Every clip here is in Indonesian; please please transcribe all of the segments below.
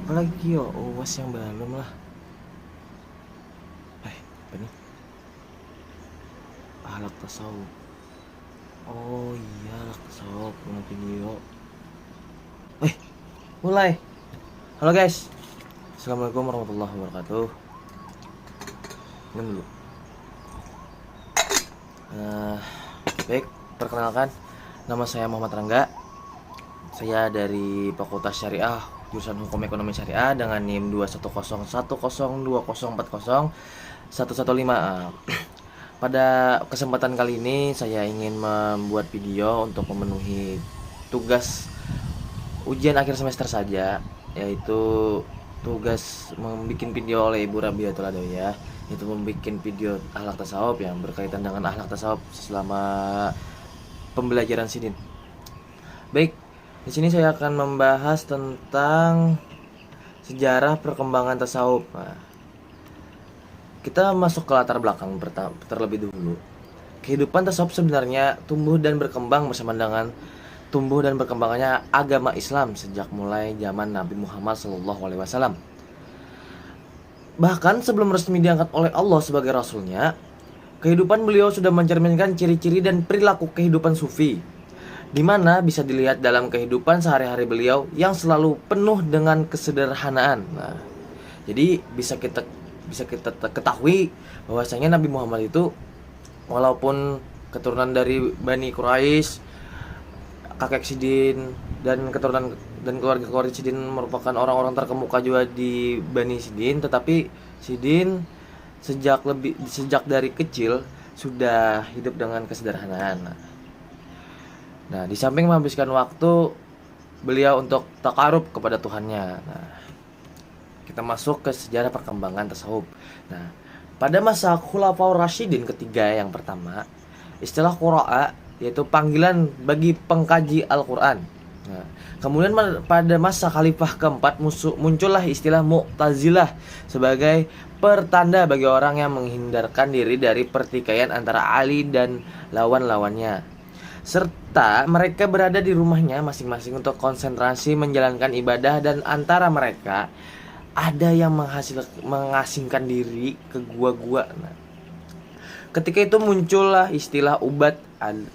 apalagi yo uas yang belum lah. Apa nih? Ahlak tasawuf. Oh iya, ahlak tasawuf punya video. eh Mulai. Halo guys, assalamualaikum warahmatullahi wabarakatuh. Minum dulu. Nah, baik, perkenalkan, nama saya Muhammad Rangga. Saya dari Fakultas Syariah jurusan Hukum Ekonomi Syariah dengan NIM 2101020401115. Pada kesempatan kali ini saya ingin membuat video untuk memenuhi tugas ujian akhir semester saja, yaitu tugas membuat video oleh Ibu Rabiatul Adawiyah, yaitu membuat video akhlak tasawuf yang berkaitan dengan akhlak tasawuf selama pembelajaran sidin. Baik, di sini saya akan membahas tentang sejarah perkembangan tasawuf. Nah, kita masuk ke latar belakang terlebih dulu. Kehidupan tasawuf sebenarnya tumbuh dan berkembang bersama dengan tumbuh dan berkembangannya agama Islam sejak mulai zaman Nabi Muhammad SAW. Bahkan sebelum resmi diangkat oleh Allah sebagai Rasulnya, kehidupan beliau sudah mencerminkan ciri-ciri dan perilaku kehidupan sufi, di mana bisa dilihat dalam kehidupan sehari-hari beliau yang selalu penuh dengan kesederhanaan. Nah, jadi bisa kita ketahui bahwasanya Nabi Muhammad itu walaupun keturunan dari Bani Quraisy, kakek Sidin dan keturunan dan keluarga Sidin merupakan orang-orang terkemuka juga di Bani Sidin, tetapi Sidin sejak dari kecil sudah hidup dengan kesederhanaan. Nah, di samping menghabiskan waktu beliau untuk takarub kepada Tuhannya. Nah, kita masuk ke sejarah perkembangan tasawuf. Nah, pada masa Khulafaur Rasyidin ketiga yang pertama, istilah qura'a yaitu panggilan bagi pengkaji Al-Quran. Nah, kemudian pada masa Khalifah keempat muncullah istilah Mu'tazilah sebagai pertanda bagi orang yang menghindarkan diri dari pertikaian antara Ali dan lawan-lawannya, serta mereka berada di rumahnya masing-masing untuk konsentrasi menjalankan ibadah, dan antara mereka ada yang mengasingkan diri ke gua-gua. Nah, ketika itu muncullah istilah ubat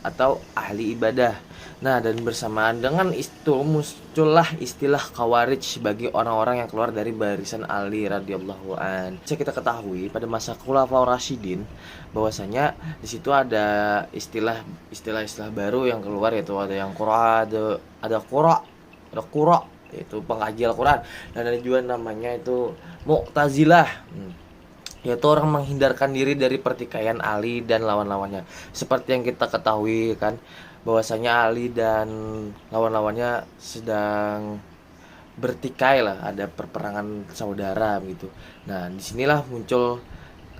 atau ahli ibadah. Nah, dan bersamaan dengan itu muncullah istilah khawarij bagi orang-orang yang keluar dari barisan Ali radhiyallahu an. Bisa kita ketahui pada masa Khulafaur Rasyidin bahwasanya di situ ada istilah baru yang keluar, yaitu ada yang qura, ada qura yaitu pengkaji Al-Quran, dan ada juga namanya itu Mu'tazilah, yaitu orang menghindarkan diri dari pertikaian Ali dan lawan-lawannya. Seperti yang kita ketahui kan, bahwasanya Ali dan lawan-lawannya sedang bertikai lah, ada perperangan saudara begitu. Nah, disinilah muncul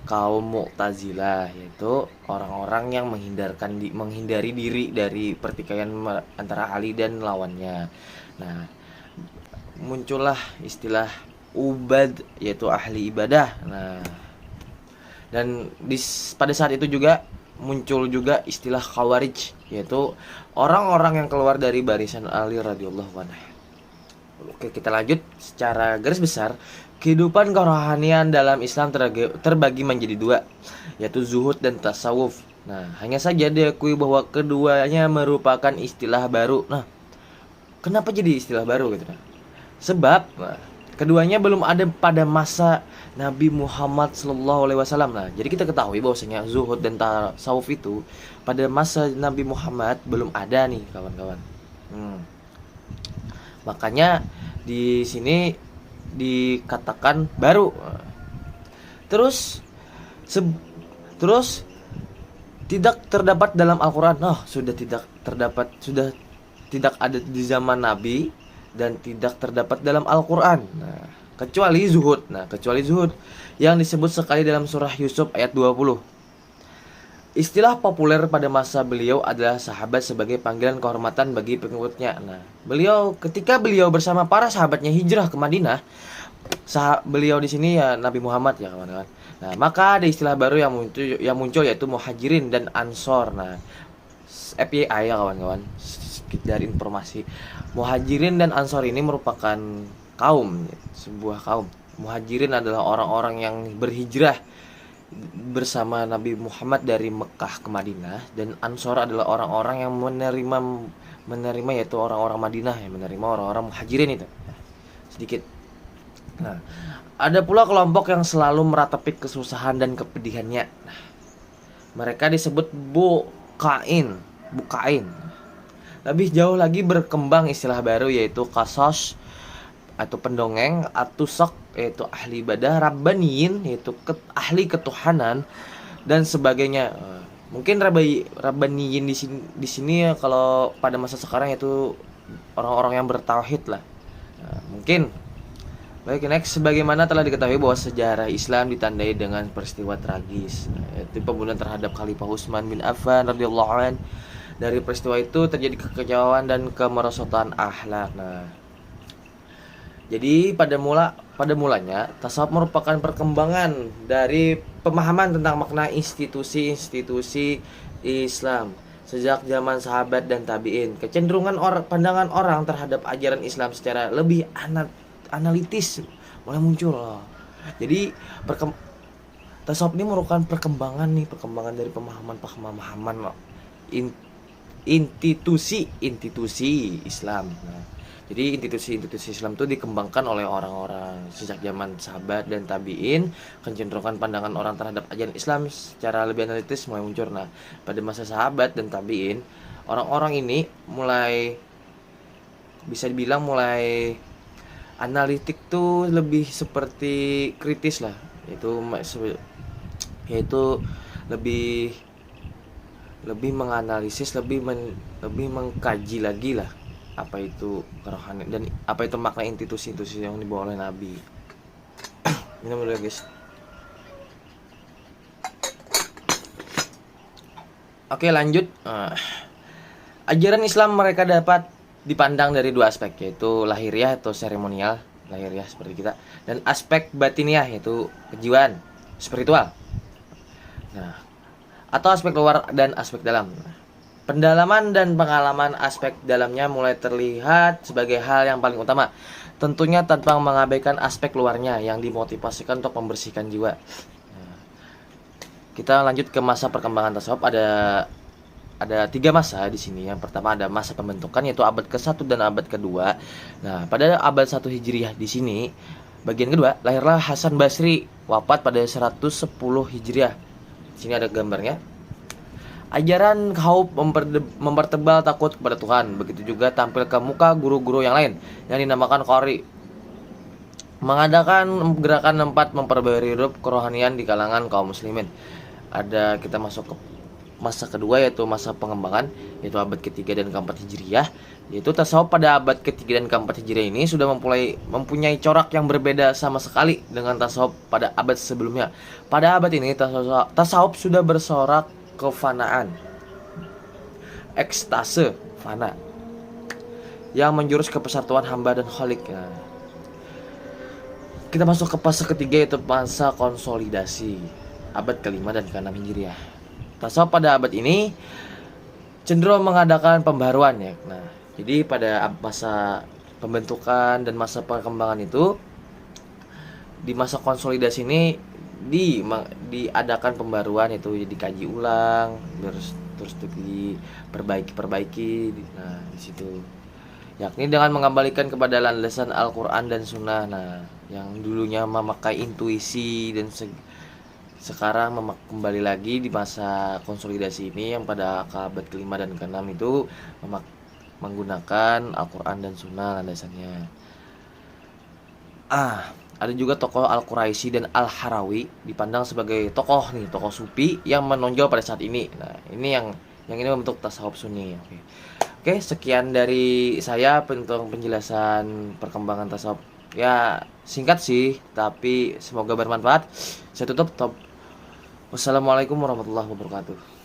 kaum Mu'tazilah, yaitu orang-orang yang menghindari diri dari pertikaian antara Ali dan lawannya. Nah, muncullah istilah ubad yaitu ahli ibadah. Nah, dan pada saat itu juga muncul juga istilah khawarij, yaitu orang-orang yang keluar dari barisan Ali radhiyallahu anhu. Oke, kita lanjut. Secara garis besar, kehidupan kerohanian dalam Islam terbagi menjadi dua, yaitu zuhud dan tasawuf. Nah, hanya saja diakui bahwa keduanya merupakan istilah baru. Nah, kenapa jadi istilah baru gitu? Sebab keduanya belum ada pada masa Nabi Muhammad SAW. Nah, jadi kita ketahui bahwasanya zuhud dan tasawuf itu pada masa Nabi Muhammad belum ada nih, kawan-kawan. Makanya di sini dikatakan baru. Terus tidak terdapat dalam Al-Quran. Sudah tidak ada di zaman Nabi dan tidak terdapat dalam Al-Quran. Nah, kecuali zuhud yang disebut sekali dalam surah Yusuf ayat 20. Istilah populer pada masa beliau adalah sahabat sebagai panggilan kehormatan bagi pengikutnya. Nah, ketika beliau bersama para sahabatnya hijrah ke Madinah, beliau di sini ya Nabi Muhammad ya, kawan-kawan. Nah, maka ada istilah baru yang muncul yaitu muhajirin dan ansor. Nah, FYI ya, kawan-kawan, sedikit dari informasi. Muhajirin dan ansor ini merupakan sebuah kaum. Muhajirin adalah orang-orang yang berhijrah bersama Nabi Muhammad dari Mekah ke Madinah, dan Ansor adalah orang-orang yang menerima yaitu orang-orang Madinah yang menerima orang-orang Muhajirin itu. Sedikit. Nah, ada pula kelompok yang selalu meratapi kesusahan dan kepedihannya. Nah, mereka disebut bukain. Lebih jauh lagi berkembang istilah baru yaitu kasos atau pendongeng, atusok yaitu ahli ibadah, rabbaniyin yaitu ahli ketuhanan, dan sebagainya. Mungkin rabbaniyin di sini ya, kalau pada masa sekarang itu orang-orang yang bertauhid lah. Mungkin baik, next. Sebagaimana telah diketahui bahwa sejarah Islam ditandai dengan peristiwa tragis, yaitu pembunuhan terhadap Khalifah Utsman bin Affan radhiyallahu anhu. Dari peristiwa itu terjadi kekecewaan dan kemerosotan akhlak. Nah, jadi pada mulanya tasawuf merupakan perkembangan dari pemahaman tentang makna institusi-institusi Islam sejak zaman sahabat dan tabi'in. Kecenderungan pandangan orang terhadap ajaran Islam secara lebih analitis mulai muncul. Jadi tasawuf ini merupakan perkembangan dari pemahaman institusi Islam. Nah, jadi institusi Islam itu dikembangkan oleh orang-orang sejak zaman sahabat dan tabi'in. Kecenderungan pandangan orang terhadap ajaran Islam secara lebih analitis mulai muncul. Nah, pada masa sahabat dan tabi'in, orang-orang ini bisa dibilang mulai analitik tuh lebih seperti kritis lah, yaitu lebih menganalisis, lebih mengkaji lagi lah apa itu kerohanian dan apa itu makna institusi yang dibawa oleh Nabi. Minum dulu ya guys. Oke, lanjut. Ajaran Islam mereka dapat dipandang dari dua aspek, yaitu lahiriah atau seremonial, lahiriah seperti kita, dan aspek batiniah yaitu kejiwaan, spiritual. Nah, atau aspek luar dan aspek dalam. Pendalaman dan pengalaman aspek dalamnya mulai terlihat sebagai hal yang paling utama, tentunya tanpa mengabaikan aspek luarnya yang dimotivasikan untuk membersihkan jiwa. Nah, kita lanjut ke masa perkembangan tasawuf. Ada 3 masa di sini. Yang pertama ada masa pembentukan yaitu abad ke-1 dan abad ke-2. Nah, pada abad 1 Hijriah di sini, bagian kedua, lahirlah Hasan Basri, wafat pada 110 Hijriah. Di sini ada gambarnya. Ajaran khauf mempertebal takut kepada Tuhan. Begitu juga tampil ke muka guru-guru yang lain yang dinamakan qori. Mengadakan gerakan 4 memperbarui hidup kerohanian di kalangan kaum muslimin. Kita masuk ke masa kedua yaitu masa pengembangan, yaitu abad ke-3 dan ke-4 Hijriah. Yaitu tasawuf pada abad ke-3 dan ke-4 Hijriah ini sudah mempunyai corak yang berbeda sama sekali dengan tasawuf pada abad sebelumnya. Pada abad ini tasawuf sudah bersorak kefanaan, ekstase fana, yang menjurus ke persatuan hamba dan khalik. Nah, kita masuk ke fase ketiga yaitu masa konsolidasi, abad ke-5 dan ke-6 Hijriah. Tasawuf pada abad ini cenderung mengadakan pembaruan ya. Nah, jadi pada masa pembentukan dan masa perkembangan itu, di masa konsolidasi ini diadakan pembaruan, itu dikaji ulang, terus diperbaiki. Nah, di situ yakni dengan mengembalikan kepada landasan Al-Qur'an dan Sunnah. Nah, yang dulunya memakai intuisi dan sekarang kembali lagi di masa konsolidasi ini yang pada abad ke-5 dan ke-6 itu menggunakan Al-Qur'an dan Sunnah landasannya. Ada juga tokoh Al-Quraisy dan Al-Harawi dipandang sebagai tokoh sufi yang menonjol pada saat ini. Nah, ini yang ini membentuk tasawuf Sunni. Oke, sekian dari saya tentang penjelasan perkembangan tasawuf. Ya, singkat sih, tapi semoga bermanfaat. Saya tutup. Wassalamualaikum warahmatullahi wabarakatuh.